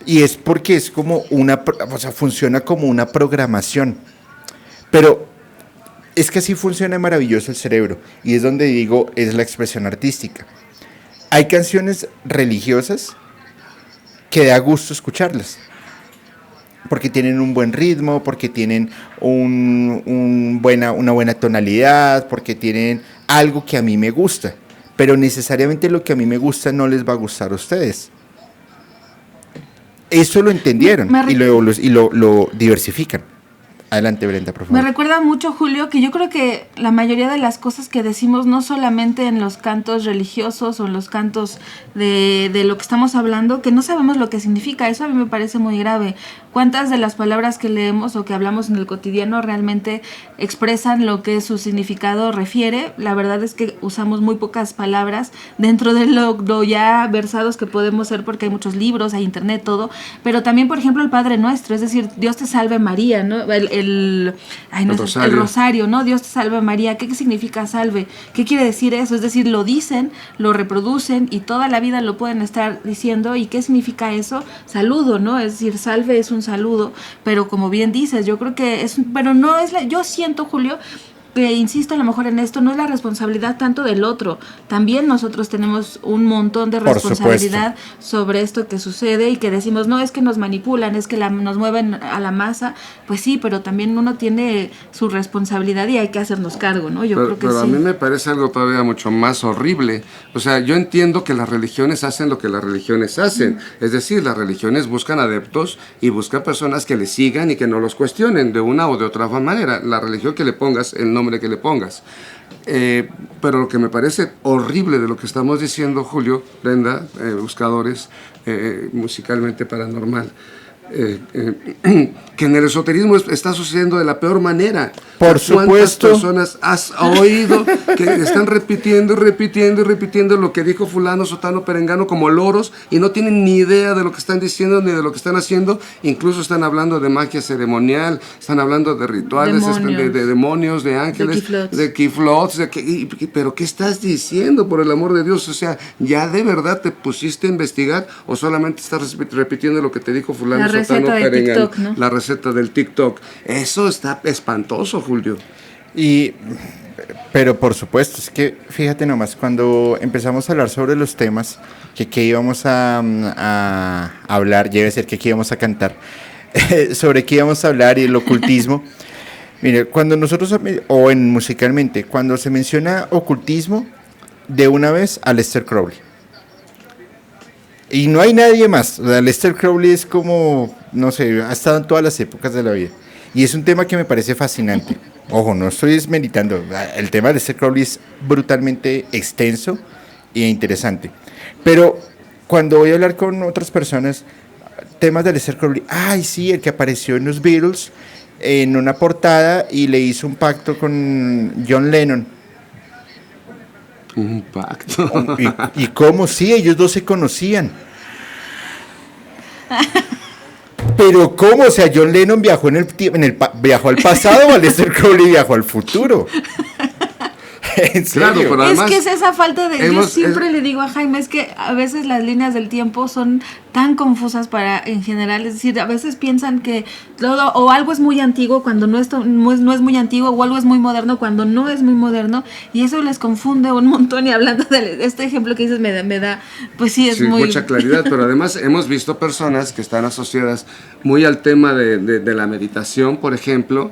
Y es porque es como funciona como una programación. Pero es que así funciona maravilloso el cerebro. Y es donde digo, es la expresión artística. Hay canciones religiosas que da gusto escucharlas. Porque tienen un buen ritmo, porque tienen una buena tonalidad, porque tienen algo que a mí me gusta. Pero necesariamente lo que a mí me gusta no les va a gustar a ustedes. Eso lo entendieron y lo diversifican. Adelante, Brenda, por favor. Me recuerda mucho, Julio, que yo creo que la mayoría de las cosas que decimos, no solamente en los cantos religiosos o en los cantos de lo que estamos hablando, que no sabemos lo que significa. Eso a mí me parece muy grave. ¿Cuántas de las palabras que leemos o que hablamos en el cotidiano realmente expresan lo que su significado refiere? La verdad es que usamos muy pocas palabras dentro de lo ya versados que podemos ser, porque hay muchos libros, hay internet, todo. Pero también, por ejemplo, el Padre Nuestro, es decir, Dios te salve María, ¿no? El rosario, ¿no? Dios te salve María. ¿Qué significa salve? ¿Qué quiere decir eso? Es decir, lo dicen, lo reproducen y toda la vida lo pueden estar diciendo. ¿Y qué significa eso? Saludo, ¿no? Es decir, salve es un saludo, pero como bien dices, yo creo que pero no es yo siento, Julio, que insisto a lo mejor en esto, no es la responsabilidad tanto del otro, también nosotros tenemos un montón de responsabilidad sobre esto que sucede y que decimos, no, es que nos manipulan, es que nos mueven a la masa, pues sí, pero también uno tiene su responsabilidad y hay que hacernos cargo, ¿no? Yo creo que pero sí. A mí me parece algo todavía mucho más horrible, o sea, yo entiendo que las religiones hacen lo que las religiones hacen, es decir, las religiones buscan adeptos y buscan personas que les sigan y que no los cuestionen de una o de otra manera, la religión que le pongas, el nombre que le pongas. Pero lo que me parece horrible de lo que estamos diciendo, Julio, Brenda, buscadores, musicalmente paranormal, que en el esoterismo está sucediendo de la peor manera. Por supuesto. ¿Cuántas personas has oído que están repitiendo lo que dijo fulano, sotano, perengano como loros y no tienen ni idea de lo que están diciendo ni de lo que están haciendo? Incluso están hablando de magia ceremonial, están hablando de rituales, de demonios, de ángeles, de kiflots, pero ¿qué estás diciendo, por el amor de Dios? O sea, ¿ya de verdad te pusiste a investigar o solamente estás repitiendo lo que te dijo fulano, sotano, perengano? TikTok, ¿no? La receta del TikTok. Eso está espantoso, Julio. Pero por supuesto, es que fíjate nomás, cuando empezamos a hablar sobre los temas, que íbamos a hablar, debe ser que íbamos a cantar, sobre qué íbamos a hablar y el ocultismo. Mire, cuando nosotros, o en musicalmente, cuando se menciona ocultismo, de una vez a Aleister Crowley. Y no hay nadie más. O sea, Aleister Crowley es como, no sé, ha estado en todas las épocas de la vida. Y es un tema que me parece fascinante. Ojo, no estoy desmeritando. El tema de Aleister Crowley es brutalmente extenso e interesante. Pero cuando voy a hablar con otras personas, temas de Aleister Crowley, ay, sí, el que apareció en los Beatles en una portada y le hizo un pacto con John Lennon. Un pacto. ¿Y cómo? Sí, ellos dos se conocían. Pero ¿cómo? O sea, John Lennon viajó viajó al pasado o Aleister Crowley viajó al futuro. ¿En serio? Claro, pero además, es que es esa falta de... yo siempre le digo a Jaime, es que a veces las líneas del tiempo son tan confusas en general, es decir, a veces piensan que todo o algo es muy antiguo cuando no es muy antiguo, o algo es muy moderno cuando no es muy moderno, y eso les confunde un montón. Y hablando de este ejemplo que dices, me da pues sí, es muy... mucha claridad, pero además hemos visto personas que están asociadas muy al tema de la meditación, por ejemplo,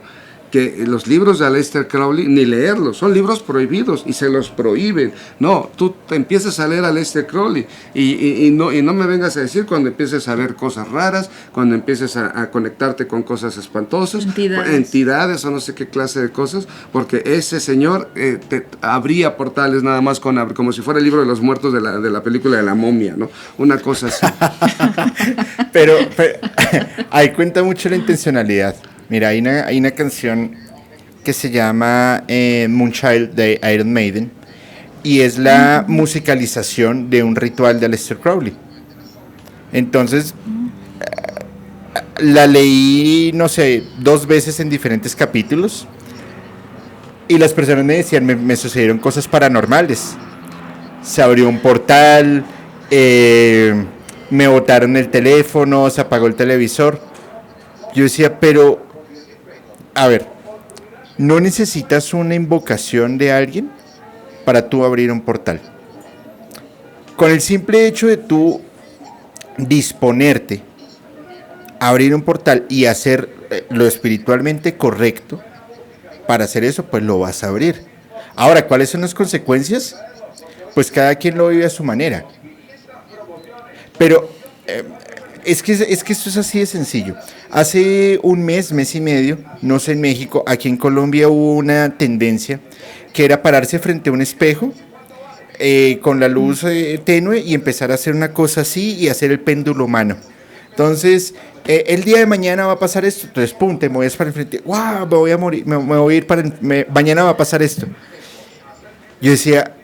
que los libros de Aleister Crowley, ni leerlos, son libros prohibidos y se los prohíben. No, tú te empiezas a leer a Aleister Crowley y no me vengas a decir cuando empieces a ver cosas raras, cuando empieces a conectarte con cosas espantosas, entidades o no sé qué clase de cosas, porque ese señor te abría portales nada más como si fuera el libro de los muertos de la película de la momia, ¿no? Una cosa así. pero ahí cuenta mucho la intencionalidad. Mira, hay una canción que se llama Moonchild de Iron Maiden y es la musicalización de un ritual de Aleister Crowley. Entonces, la leí, no sé, 2 veces en diferentes capítulos y las personas me decían, me sucedieron cosas paranormales. Se abrió un portal, me botaron el teléfono, se apagó el televisor. Yo decía, pero... A ver, no necesitas una invocación de alguien para tú abrir un portal. Con el simple hecho de tú disponerte a abrir un portal y hacer lo espiritualmente correcto, para hacer eso, pues lo vas a abrir. Ahora, ¿cuáles son las consecuencias? Pues cada quien lo vive a su manera. Pero es que esto es así de sencillo. Hace un mes y medio, no sé en México, aquí en Colombia hubo una tendencia que era pararse frente a un espejo con la luz tenue y empezar a hacer una cosa así y hacer el péndulo humano. Entonces, el día de mañana va a pasar esto, entonces pum, te mueves para el frente, ¡wow! Me voy a morir, me voy a ir mañana va a pasar esto. Yo decía,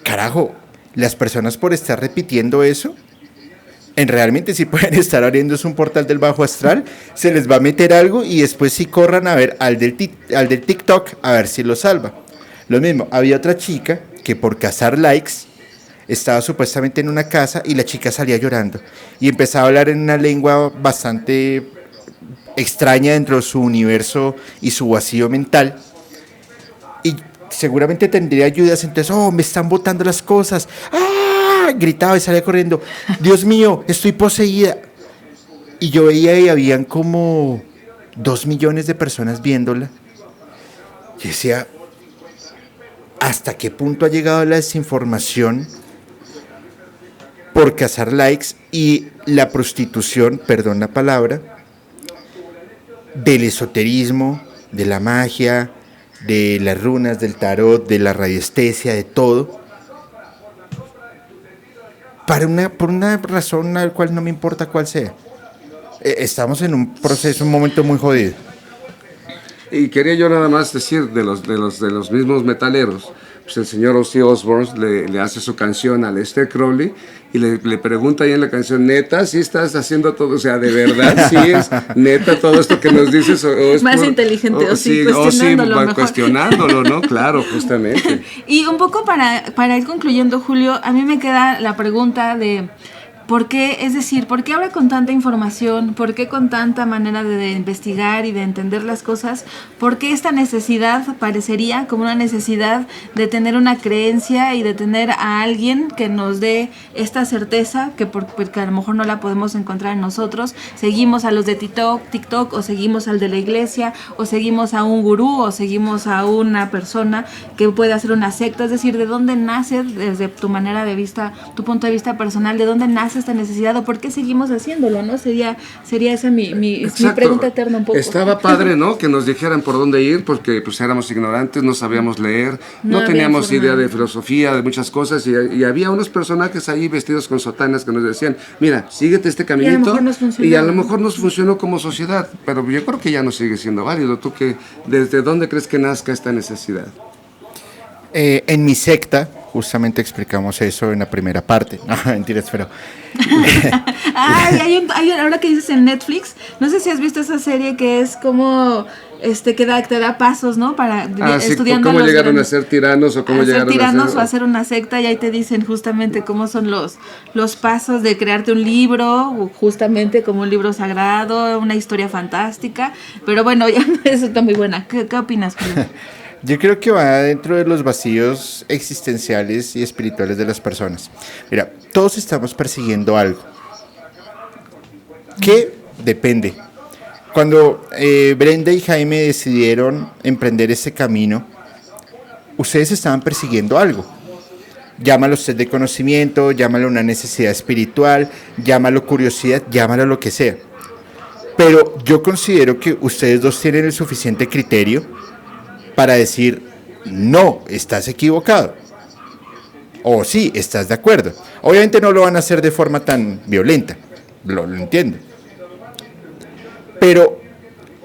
carajo, las personas por estar repitiendo eso, realmente sí pueden estar abriéndose un portal del bajo astral, se les va a meter algo y después sí corran a ver al del TikTok a ver si lo salva. Lo mismo, había otra chica que por cazar likes estaba supuestamente en una casa y la chica salía llorando y empezaba a hablar en una lengua bastante extraña dentro de su universo y su vacío mental. Y seguramente tendría ayudas, entonces, me están botando las cosas. Gritaba y salía corriendo, Dios mío, estoy poseída. Y yo veía y habían como 2 millones de personas viéndola. Y decía, ¿hasta qué punto ha llegado la desinformación por cazar likes y la prostitución, perdón la palabra, del esoterismo, de la magia, de las runas, del tarot, de la radiestesia, de todo? Por una razón a la cual no me importa cuál sea. Estamos en un proceso, un momento muy jodido. Y quería yo nada más decir de los mismos metaleros, pues el señor Ozzy Osbourne le hace su canción a Aleister Crowley y le pregunta ahí en la canción, ¿neta sí estás haciendo todo? O sea, ¿de verdad sí es neta todo esto que nos dices? ¿O es más inteligente, cuestionándolo, ¿no? Claro, justamente. Y un poco para ir concluyendo, Julio, a mí me queda la pregunta de... ¿Por qué? Es decir, ¿por qué ahora con tanta información? ¿Por qué con tanta manera de investigar y de entender las cosas? ¿Por qué esta necesidad parecería como una necesidad de tener una creencia y de tener a alguien que nos dé esta certeza que porque a lo mejor no la podemos encontrar en nosotros? Seguimos a los de TikTok o seguimos al de la iglesia o seguimos a un gurú o seguimos a una persona que puede hacer una secta. Es decir, ¿de dónde nace desde tu manera de vista, tu punto de vista personal, de dónde nace esta necesidad o por qué seguimos haciéndolo, ¿no? Sería esa mi pregunta eterna un poco. Estaba padre, ¿no? Que nos dijeran por dónde ir, porque pues éramos ignorantes, no sabíamos leer, no teníamos idea de filosofía, de muchas cosas, y había unos personajes ahí vestidos con sotanas que nos decían, mira, síguete este caminito, y a lo mejor nos funcionó como sociedad, pero yo creo que ya no sigue siendo válido. ¿Tú desde dónde crees que nazca esta necesidad? En mi secta, justamente explicamos eso en la primera parte. No, mentiras, pero... Ay, ahora que dices en Netflix, no sé si has visto esa serie que es como... que te da pasos, ¿no? Para estudiando cómo llegaron a ser tiranos o cómo llegaron tiranos o a hacer una secta, y ahí te dicen justamente cómo son los pasos de crearte un libro, justamente como un libro sagrado, una historia fantástica. Pero bueno, ya eso está muy buena. ¿Qué opinas, Julio? Yo creo que va dentro de los vacíos existenciales y espirituales de las personas. Mira, todos estamos persiguiendo algo. ¿Qué? Depende. Cuando Brenda y Jaime decidieron emprender este camino, ustedes estaban persiguiendo algo. Llámalo sed de conocimiento, llámalo una necesidad espiritual, llámalo curiosidad, llámalo lo que sea. Pero yo considero que ustedes dos tienen el suficiente criterio para decir, no, estás equivocado. O sí, estás de acuerdo. Obviamente no lo van a hacer de forma tan violenta, lo entiendo. Pero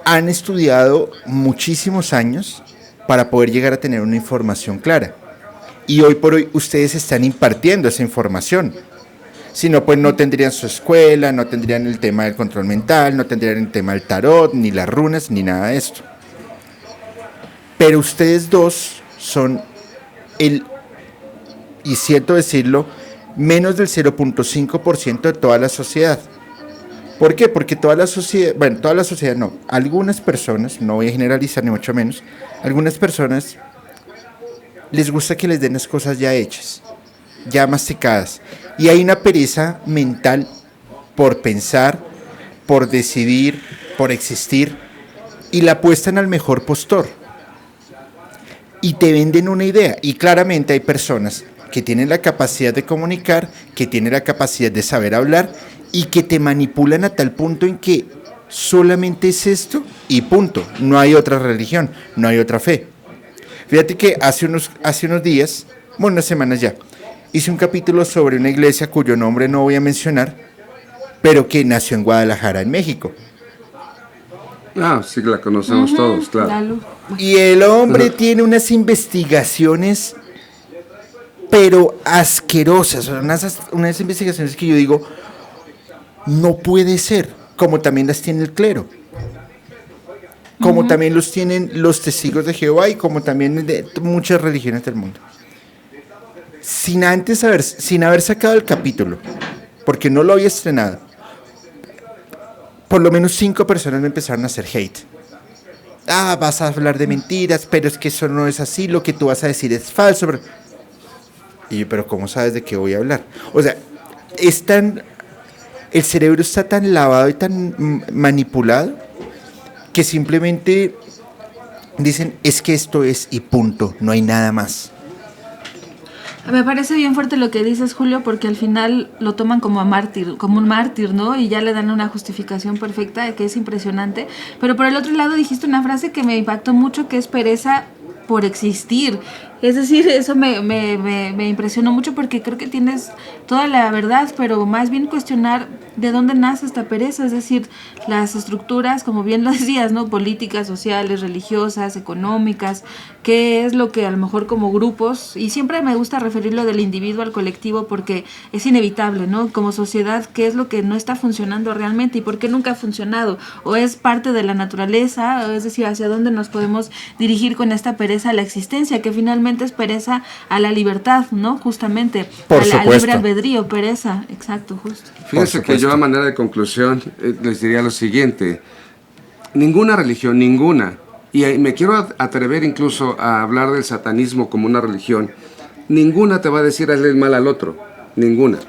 han estudiado muchísimos años para poder llegar a tener una información clara. Y hoy por hoy ustedes están impartiendo esa información. Si no, pues no tendrían su escuela, no tendrían el tema del control mental, no tendrían el tema del tarot, ni las runas, ni nada de esto. Pero ustedes dos son y siento decirlo, menos del 0.5% de toda la sociedad. ¿Por qué? Porque toda la sociedad no, algunas personas, no voy a generalizar ni mucho menos, algunas personas les gusta que les den las cosas ya hechas, ya masticadas. Y hay una pereza mental por pensar, por decidir, por existir, y la apuestan al mejor postor. Y te venden una idea. Y claramente hay personas que tienen la capacidad de comunicar, que tienen la capacidad de saber hablar y que te manipulan a tal punto en que solamente es esto y punto. No hay otra religión, no hay otra fe. Fíjate que hace unos días, unas semanas ya, hice un capítulo sobre una iglesia cuyo nombre no voy a mencionar, pero que nació en Guadalajara, en México. Ah, sí, la conocemos todos, claro. Y el hombre tiene unas investigaciones, pero asquerosas, unas investigaciones que yo digo, no puede ser, como también las tiene el clero, como también los tienen los testigos de Jehová y como también de muchas religiones del mundo. Sin haber sacado el capítulo, porque no lo había estrenado, por lo menos 5 personas me empezaron a hacer hate. Ah, vas a hablar de mentiras, pero es que eso no es así, lo que tú vas a decir es falso. Y yo, pero ¿cómo sabes de qué voy a hablar? O sea, el cerebro está tan lavado y tan manipulado que simplemente dicen, es que esto es y punto, no hay nada más. Me parece bien fuerte lo que dices, Julio, porque al final lo toman como un mártir, ¿no? Y ya le dan una justificación perfecta, que es impresionante. Pero por el otro lado dijiste una frase que me impactó mucho, que es pereza por existir. Es decir, eso me impresionó mucho porque creo que tienes toda la verdad, pero más bien cuestionar de dónde nace esta pereza, es decir, las estructuras, como bien lo decías, ¿no? Políticas, sociales, religiosas, económicas, qué es lo que a lo mejor como grupos, y siempre me gusta referirlo del individuo al colectivo porque es inevitable, ¿no? Como sociedad, qué es lo que no está funcionando realmente y por qué nunca ha funcionado, o es parte de la naturaleza, es decir, hacia dónde nos podemos dirigir con esta pereza a la existencia, que finalmente justamente es pereza a la libertad, ¿no? Justamente Por al supuesto. libre albedrío, pereza, exacto, justo. Fíjense que yo a manera de conclusión les diría lo siguiente. Ninguna religión, ninguna, y me quiero atrever incluso a hablar del satanismo como una religión, ninguna te va a decir hazle el mal al otro, ninguna.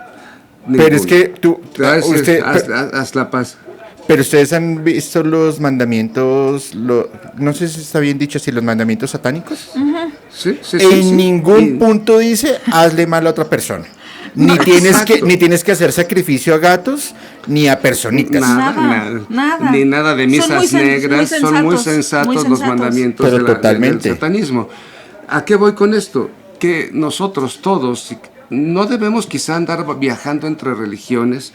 Pero es que tú, usted, haz la paz. pero ustedes han visto los mandamientos, no sé si está bien dicho así, los mandamientos satánicos. Sí, sí, En sí. ningún punto dice hazle mal a otra persona. Ni No, tienes exacto. ni tienes que hacer sacrificio a gatos ni a personitas. Nada. Ni nada de misas negras, son muy muy sensatos los sensatos. mandamientos Pero del totalmente. satanismo. ¿A qué voy con esto? Que nosotros todos no debemos quizá andar viajando entre religiones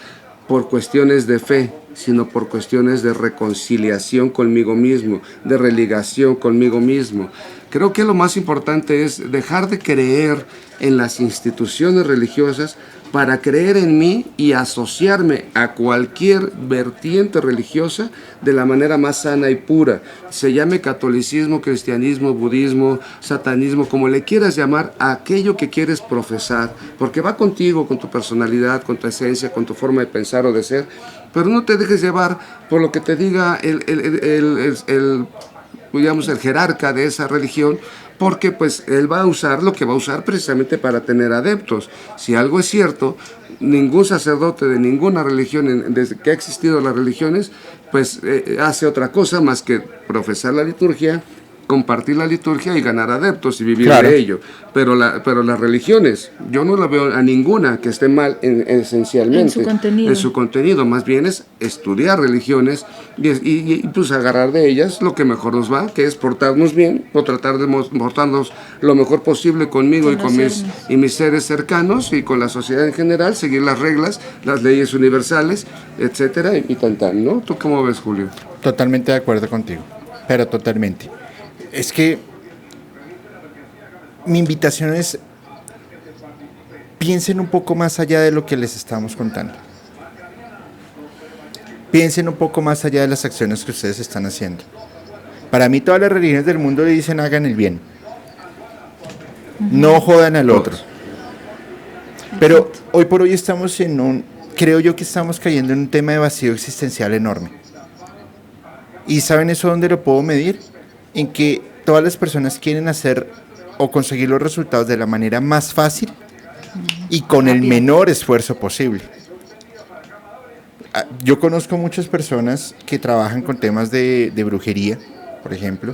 por cuestiones de fe, sino por cuestiones de reconciliación conmigo mismo, de religación conmigo mismo. Creo que lo más importante es dejar de creer en las instituciones religiosas para creer en mí y asociarme a cualquier vertiente religiosa de la manera más sana y pura. Se llame catolicismo, cristianismo, budismo, satanismo, como le quieras llamar, a aquello que quieres profesar, porque va contigo, con tu personalidad, con tu esencia, con tu forma de pensar o de ser, pero no te dejes llevar por lo que te diga digamos, el jerarca de esa religión, porque pues él va a usar lo que va a usar precisamente para tener adeptos. Si algo es cierto, ningún sacerdote de ninguna religión, desde que ha existido las religiones, pues hace otra cosa más que profesar la liturgia, compartir la liturgia y ganar adeptos y vivir de ello. Pero las religiones, yo no la veo a ninguna que esté mal esencialmente. En su contenido. Más bien es estudiar religiones y pues agarrar de ellas lo que mejor nos va, que es portarnos bien o tratar de portarnos lo mejor posible conmigo y con mis seres cercanos y con la sociedad en general, seguir las reglas, las leyes universales, etcétera, y tan, ¿no? ¿Tú cómo ves, Julio? Totalmente de acuerdo contigo, pero totalmente. Es que mi invitación es, piensen un poco más allá de lo que les estamos contando. Piensen un poco más allá de las acciones que ustedes están haciendo. Para mí todas las religiones del mundo le dicen hagan el bien. No jodan al otro. Pero hoy por hoy estamos creo yo que estamos cayendo en un tema de vacío existencial enorme. ¿Y saben eso dónde lo puedo medir? En que todas las personas quieren hacer o conseguir los resultados de la manera más fácil y con el menor esfuerzo posible. Yo conozco muchas personas que trabajan con temas de brujería, por ejemplo,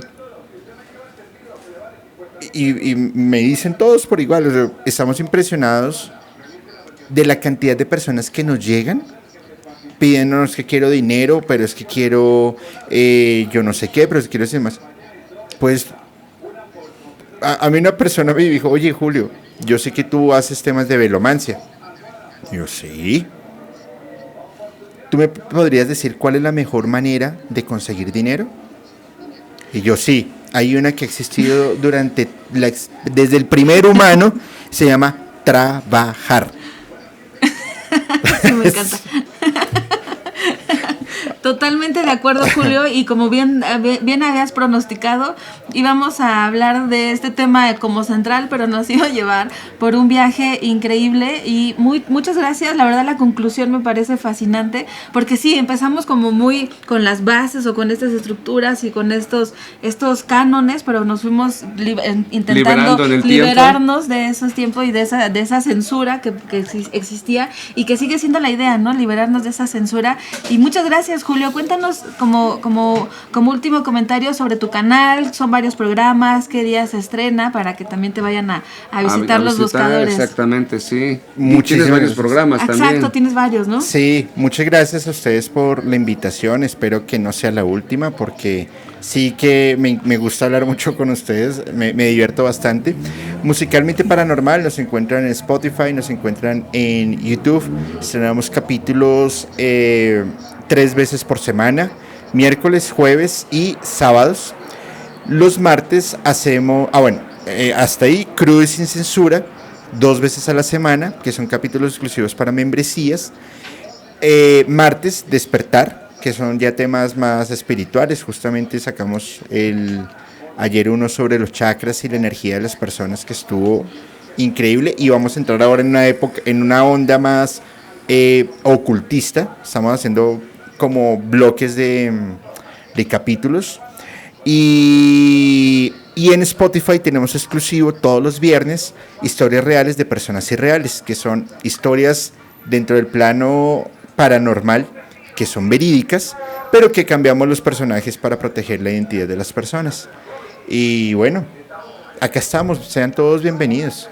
y me dicen todos por igual, o sea, estamos impresionados de la cantidad de personas que nos llegan pidiéndonos que quiero dinero, pero es que quiero yo no sé qué, pero es que quiero decir más. Pues a mí una persona me dijo, oye Julio, yo sé que tú haces temas de velomancia. Y yo, sí. ¿Tú me podrías decir cuál es la mejor manera de conseguir dinero? Y yo, sí. Hay una que ha existido desde el primer humano, se llama trabajar. Sí, me encanta. Totalmente de acuerdo, Julio, y como bien habías pronosticado, íbamos a hablar de este tema como central, pero nos iba a llevar por un viaje increíble y muchas gracias. La verdad, la conclusión me parece fascinante, porque sí, empezamos como muy con las bases o con estas estructuras y con estos cánones, pero nos fuimos intentando liberarnos de esos tiempos y de esa censura que existía y que sigue siendo la idea, ¿no? Liberarnos de esa censura. Y muchas gracias, Julio. Cuéntanos como último comentario sobre tu canal. Son varios programas, qué día se estrena para que también te vayan a visitar los buscadores. Exactamente, sí. Tienes varios programas también. Exacto, tienes varios, ¿no? Sí, muchas gracias a ustedes por la invitación. Espero que no sea la última porque sí que me gusta hablar mucho con ustedes, me divierto bastante. Musicalmente Paranormal nos encuentran en Spotify, nos encuentran en YouTube. Estrenamos capítulos 3 veces por semana, miércoles, jueves y sábados. Los martes hacemos, hasta ahí, Crudo y Sin Censura, 2 veces a la semana, que son capítulos exclusivos para membresías. Martes, Despertar, que son ya temas más espirituales. Justamente sacamos Ayer uno sobre los chakras y la energía de las personas que estuvo increíble. Y vamos a entrar ahora en una época, en una onda más ocultista. Estamos haciendo como bloques de capítulos. Y en Spotify tenemos exclusivo todos los viernes historias reales de personas irreales, que son historias dentro del plano paranormal, que son verídicas, pero que cambiamos los personajes para proteger la identidad de las personas. Y bueno, acá estamos, sean todos bienvenidos.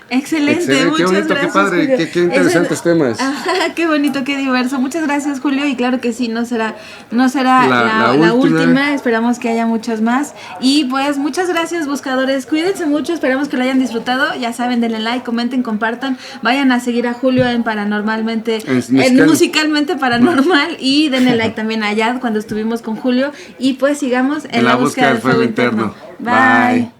Excelente, Qué muchas bonito, gracias, qué padre, Julio. qué interesantes temas. Ajá, qué bonito, qué diverso. Muchas gracias, Julio, y claro que sí, no será la La última. Esperamos que haya muchas más. Y pues muchas gracias, buscadores. Cuídense mucho, esperamos que lo hayan disfrutado. Ya saben, denle like, comenten, compartan. Vayan a seguir a Julio en Paranormalmente, en Musicalmente Paranormal, y denle like también a Yad cuando estuvimos con Julio. Y pues sigamos en la búsqueda del fuego interno. Bye.